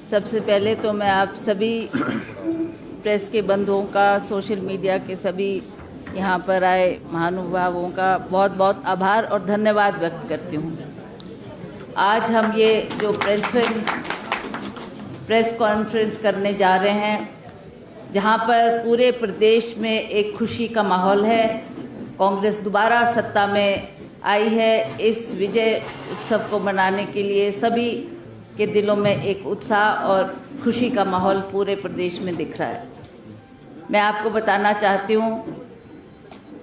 सबसे पहले तो मैं आप सभी प्रेस के बंधुओं का, सोशल मीडिया के सभी यहाँ पर आए महानुभावों का बहुत बहुत आभार और धन्यवाद व्यक्त करती हूँ। आज हम ये जो प्रेस कॉन्फ्रेंस करने जा रहे हैं, जहाँ पर पूरे प्रदेश में एक खुशी का माहौल है। कांग्रेस दोबारा सत्ता में आई है। इस विजय उत्सव को मनाने के लिए सभी के दिलों में एक उत्साह और खुशी का माहौल पूरे प्रदेश में दिख रहा है। मैं आपको बताना चाहती हूँ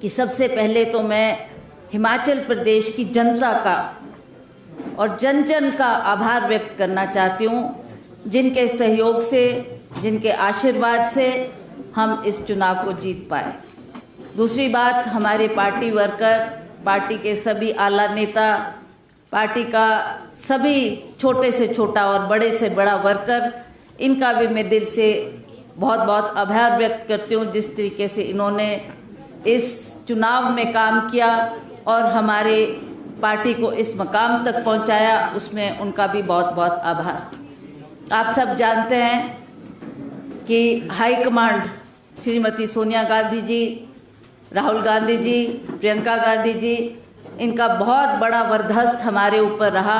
कि सबसे पहले तो मैं हिमाचल प्रदेश की जनता का और जन जन का आभार व्यक्त करना चाहती हूँ, जिनके सहयोग से, जिनके आशीर्वाद से हम इस चुनाव को जीत पाए। दूसरी बात, हमारे पार्टी वर्कर, पार्टी के सभी आला नेता, पार्टी का सभी छोटे से छोटा और बड़े से बड़ा वर्कर, इनका भी मैं दिल से बहुत बहुत आभार व्यक्त करती हूँ। जिस तरीके से इन्होंने इस चुनाव में काम किया और हमारे पार्टी को इस मकाम तक पहुँचाया, उसमें उनका भी बहुत बहुत आभार। आप सब जानते हैं कि हाई कमांड श्रीमती सोनिया गांधी जी, राहुल गांधी जी, प्रियंका गांधी जी, इनका बहुत बड़ा वरदहस्त हमारे ऊपर रहा,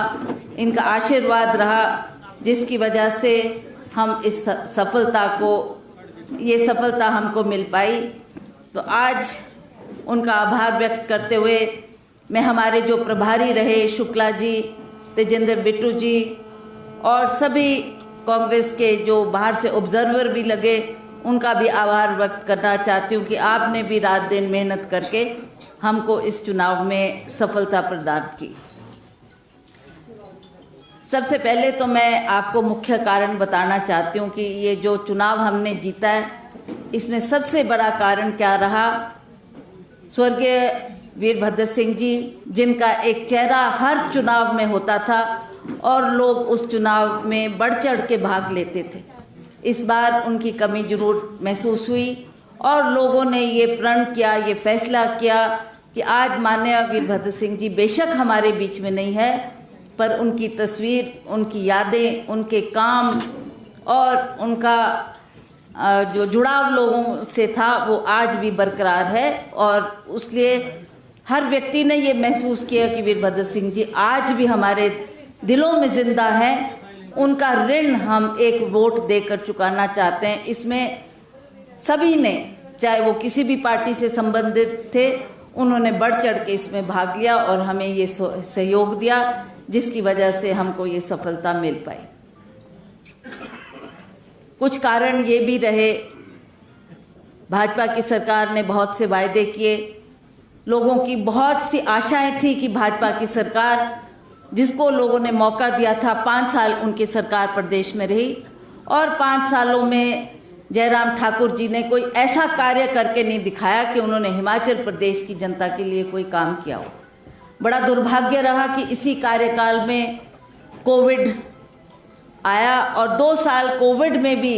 इनका आशीर्वाद रहा, जिसकी वजह से हम इस ये सफलता हमको मिल पाई। तो आज उनका आभार व्यक्त करते हुए मैं हमारे जो प्रभारी रहे, शुक्ला जी, तेजेंद्र बिट्टू जी और सभी कांग्रेस के जो बाहर से ऑब्जर्वर भी लगे, उनका भी आभार व्यक्त करना चाहती हूँ कि आपने भी रात दिन मेहनत करके हमको इस चुनाव में सफलता प्रदान की। सबसे पहले तो मैं आपको मुख्य कारण बताना चाहती हूँ कि ये जो चुनाव हमने जीता है, इसमें सबसे बड़ा कारण क्या रहा। स्वर्गीय वीरभद्र सिंह जी, जिनका एक चेहरा हर चुनाव में होता था और लोग उस चुनाव में बढ़ चढ़ के भाग लेते थे। इस बार उनकी कमी जरूर महसूस हुई और लोगों ने ये प्रण किया, ये फैसला किया कि आज माननीय वीरभद्र सिंह जी बेशक हमारे बीच में नहीं है, पर उनकी तस्वीर, उनकी यादें, उनके काम और उनका जो जुड़ाव लोगों से था वो आज भी बरकरार है। और इसलिए हर व्यक्ति ने ये महसूस किया कि वीरभद्र सिंह जी आज भी हमारे दिलों में जिंदा है। उनका ऋण हम एक वोट देकर चुकाना चाहते हैं। इसमें सभी ने, चाहे वो किसी भी पार्टी से संबंधित थे, उन्होंने बढ़ चढ़ के इसमें भाग लिया और हमें ये सहयोग दिया, जिसकी वजह से हमको ये सफलता मिल पाई। कुछ कारण ये भी रहे, भाजपा की सरकार ने बहुत से वायदे किए, लोगों की बहुत सी आशाएं थी कि भाजपा की सरकार, जिसको लोगों ने मौका दिया था, 5 साल उनकी सरकार प्रदेश में रही और 5 सालों में जयराम ठाकुर जी ने कोई ऐसा कार्य करके नहीं दिखाया कि उन्होंने हिमाचल प्रदेश की जनता के लिए कोई काम किया हो। बड़ा दुर्भाग्य रहा कि इसी कार्यकाल में कोविड आया और 2 साल कोविड में भी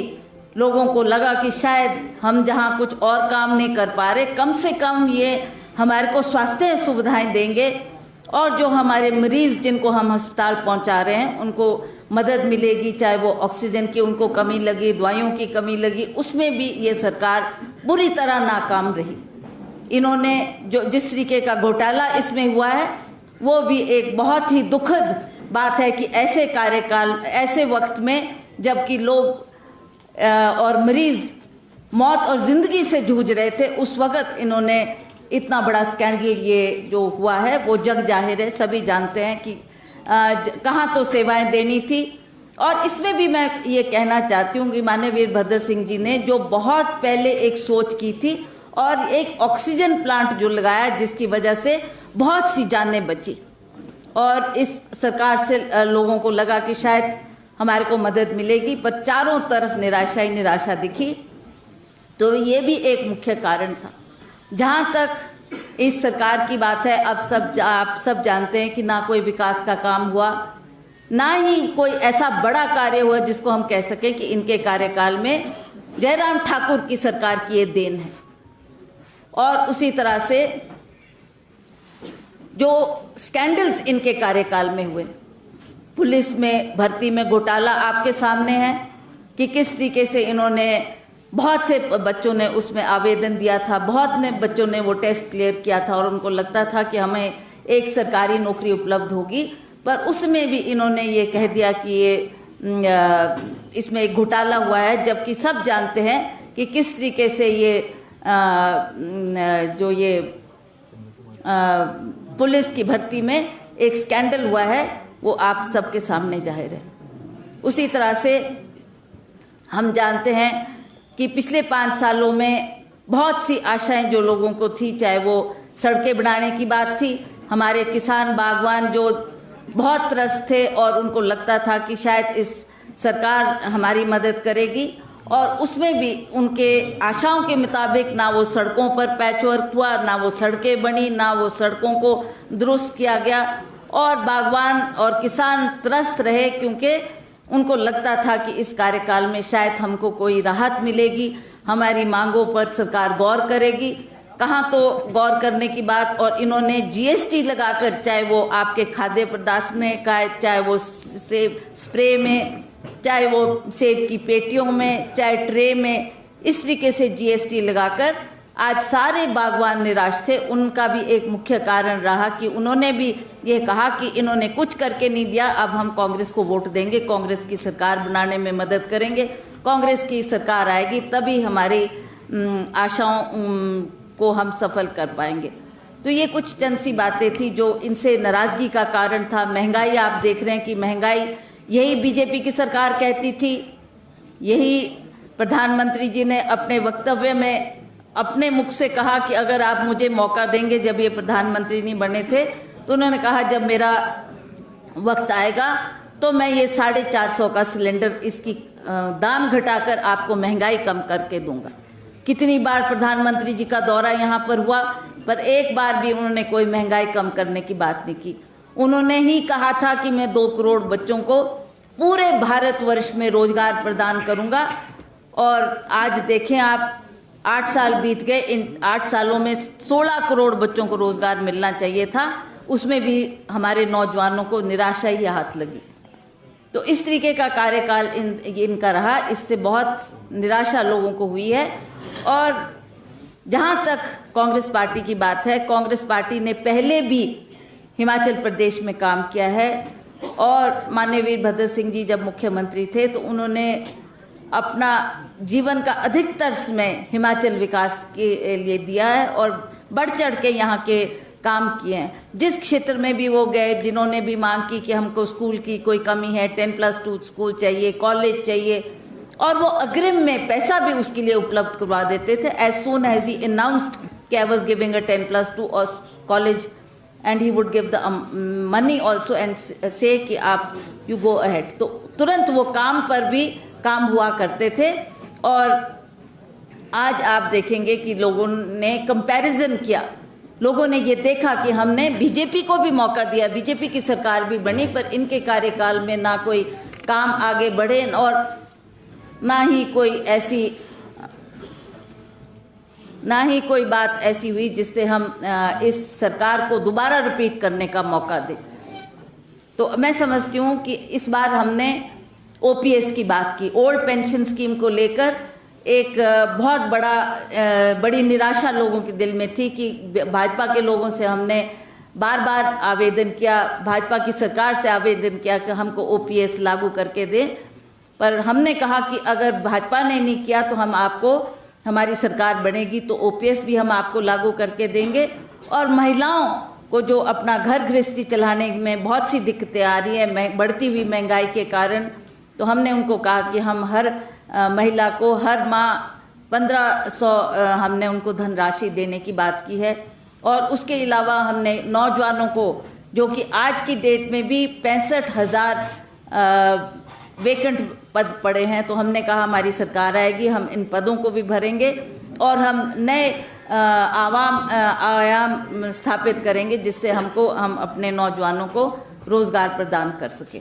लोगों को लगा कि शायद हम जहां कुछ और काम नहीं कर पा रहे, कम से कम ये हमारे को स्वास्थ्य सुविधाएं देंगे और जो हमारे मरीज जिनको हम अस्पताल पहुंचा रहे हैं उनको मदद मिलेगी। चाहे वो ऑक्सीजन की उनको कमी लगी, दवाइयों की कमी लगी, उसमें भी ये सरकार बुरी तरह नाकाम रही। इन्होंने जो जिस तरीके का घोटाला इसमें हुआ है, वो भी एक बहुत ही दुखद बात है कि ऐसे कार्यकाल, ऐसे वक्त में जबकि लोग और मरीज मौत और जिंदगी से जूझ रहे थे, उस वक्त इन्होंने इतना बड़ा स्कैंडल ये जो हुआ है वो जग जाहिर है, सभी जानते हैं कि कहाँ तो सेवाएं देनी थी। और इसमें भी मैं ये कहना चाहती हूँ कि माननीय वीरभद्र सिंह जी ने जो बहुत पहले एक सोच की थी और एक ऑक्सीजन प्लांट जो लगाया, जिसकी वजह से बहुत सी जानें बची और इस सरकार से लोगों को लगा कि शायद हमारे को मदद मिलेगी, पर चारों तरफ निराशा ही निराशा दिखी। तो ये भी एक मुख्य कारण था। जहाँ तक इस सरकार की बात है, अब आप सब जानते हैं कि ना कोई विकास का काम हुआ, ना ही कोई ऐसा बड़ा कार्य हुआ जिसको हम कह सकें कि इनके कार्यकाल में जयराम ठाकुर की सरकार की ये देन है। और उसी तरह से जो स्कैंडल्स इनके कार्यकाल में हुए, पुलिस में भर्ती में घोटाला आपके सामने है कि किस तरीके से इन्होंने, बहुत से बच्चों ने उसमें आवेदन दिया था, बहुत ने बच्चों ने वो टेस्ट क्लियर किया था और उनको लगता था कि हमें एक सरकारी नौकरी उपलब्ध होगी, पर उसमें भी इन्होंने ये कह दिया कि ये इसमें एक घोटाला हुआ है, जबकि सब जानते हैं कि किस तरीके से ये जो ये पुलिस की भर्ती में एक स्कैंडल हुआ है वो आप सबके सामने जाहिर है। उसी तरह से हम जानते हैं कि पिछले 5 सालों में बहुत सी आशाएं जो लोगों को थी, चाहे वो सड़कें बनाने की बात थी, हमारे किसान बागवान जो बहुत त्रस्त थे और उनको लगता था कि शायद इस सरकार हमारी मदद करेगी, और उसमें भी उनके आशाओं के मुताबिक ना वो सड़कों पर पैचवर्क हुआ, ना वो सड़कें बनी, ना वो सड़कों को दुरुस्त किया गया, और बागवान और किसान त्रस्त रहे क्योंकि उनको लगता था कि इस कार्यकाल में शायद हमको कोई राहत मिलेगी, हमारी मांगों पर सरकार गौर करेगी। कहाँ तो गौर करने की बात, और इन्होंने जीएसटी लगाकर, चाहे वो आपके खाद्य पदार्थ में का, चाहे वो सेब स्प्रे में, चाहे वो सेब की पेटियों में, चाहे ट्रे में, इस तरीके से जीएसटी लगाकर आज सारे बागवान निराश थे। उनका भी एक मुख्य कारण रहा कि उन्होंने भी ये कहा कि इन्होंने कुछ करके नहीं दिया, अब हम कांग्रेस को वोट देंगे, कांग्रेस की सरकार बनाने में मदद करेंगे, कांग्रेस की सरकार आएगी तभी हमारी आशाओं को हम सफल कर पाएंगे। तो ये कुछ चंद सी बातें थी जो इनसे नाराज़गी का कारण था। महंगाई आप देख रहे हैं कि महंगाई यही बीजेपी की सरकार कहती थी, यही प्रधानमंत्री जी ने अपने वक्तव्य में अपने मुख से कहा कि अगर आप मुझे मौका देंगे, जब ये प्रधानमंत्री नहीं बने थे तो उन्होंने कहा जब मेरा वक्त आएगा तो मैं ये 450 का सिलेंडर, इसकी दाम घटाकर आपको महंगाई कम करके दूंगा। कितनी बार प्रधानमंत्री जी का दौरा यहाँ पर हुआ, पर एक बार भी उन्होंने कोई महंगाई कम करने की बात नहीं की। उन्होंने ही कहा था कि मैं 2 करोड़ बच्चों को पूरे भारतवर्ष में रोजगार प्रदान करूंगा, और आज देखें आप 8 साल बीत गए, इन 8 सालों में 16 करोड़ बच्चों को रोजगार मिलना चाहिए था, उसमें भी हमारे नौजवानों को निराशा ही हाथ लगी। तो इस तरीके का कार्यकाल इनका रहा, इससे बहुत निराशा लोगों को हुई है। और जहाँ तक कांग्रेस पार्टी की बात है, कांग्रेस पार्टी ने पहले भी हिमाचल प्रदेश में काम किया है, और माननीय वीरभद्र सिंह जी जब मुख्यमंत्री थे तो उन्होंने अपना जीवन का अधिकतर समय हिमाचल विकास के लिए दिया है और बढ़ चढ़ के यहाँ के काम किए हैं। जिस क्षेत्र में भी वो गए, जिन्होंने भी मांग की कि हमको स्कूल की कोई कमी है, 10+2 स्कूल चाहिए, कॉलेज चाहिए, और वो अग्रिम में पैसा भी उसके लिए उपलब्ध करवा देते थे। As soon as he announced कि आई वाज गिविंग अ 10+2 और college, and he would give the money also and say कि आप यू गो अहेड, तो तुरंत वो काम पर भी काम हुआ करते थे। और आज आप देखेंगे कि लोगों ने कंपैरिजन किया, लोगों ने ये देखा कि हमने बीजेपी को भी मौका दिया, बीजेपी की सरकार भी बनी, पर इनके कार्यकाल में ना कोई काम आगे बढ़े और ना ही कोई बात ऐसी हुई जिससे हम इस सरकार को दोबारा रिपीट करने का मौका दें। तो मैं समझती हूँ कि इस बार हमने ओपीएस की बात की, ओल्ड पेंशन स्कीम को लेकर एक बहुत बड़ी निराशा लोगों के दिल में थी कि भाजपा के लोगों से हमने बार बार आवेदन किया, भाजपा की सरकार से आवेदन किया कि हमको ओपीएस लागू करके दें, पर हमने कहा कि अगर भाजपा ने नहीं किया तो हम आपको, हमारी सरकार बनेगी तो ओपीएस भी हम आपको लागू करके देंगे। और महिलाओं को जो अपना घर गृहस्थी चलाने में बहुत सी दिक्कतें आ रही है बढ़ती हुई महंगाई के कारण, तो हमने उनको कहा कि हम हर महिला को हर माह 1500 हमने उनको धनराशि देने की बात की है। और उसके अलावा हमने नौजवानों को, जो कि आज की डेट में भी 65,000 वेकेंट पद पड़े हैं, तो हमने कहा हमारी सरकार आएगी, हम इन पदों को भी भरेंगे और हम नए आयाम स्थापित करेंगे जिससे हम अपने नौजवानों को रोजगार प्रदान कर सकें।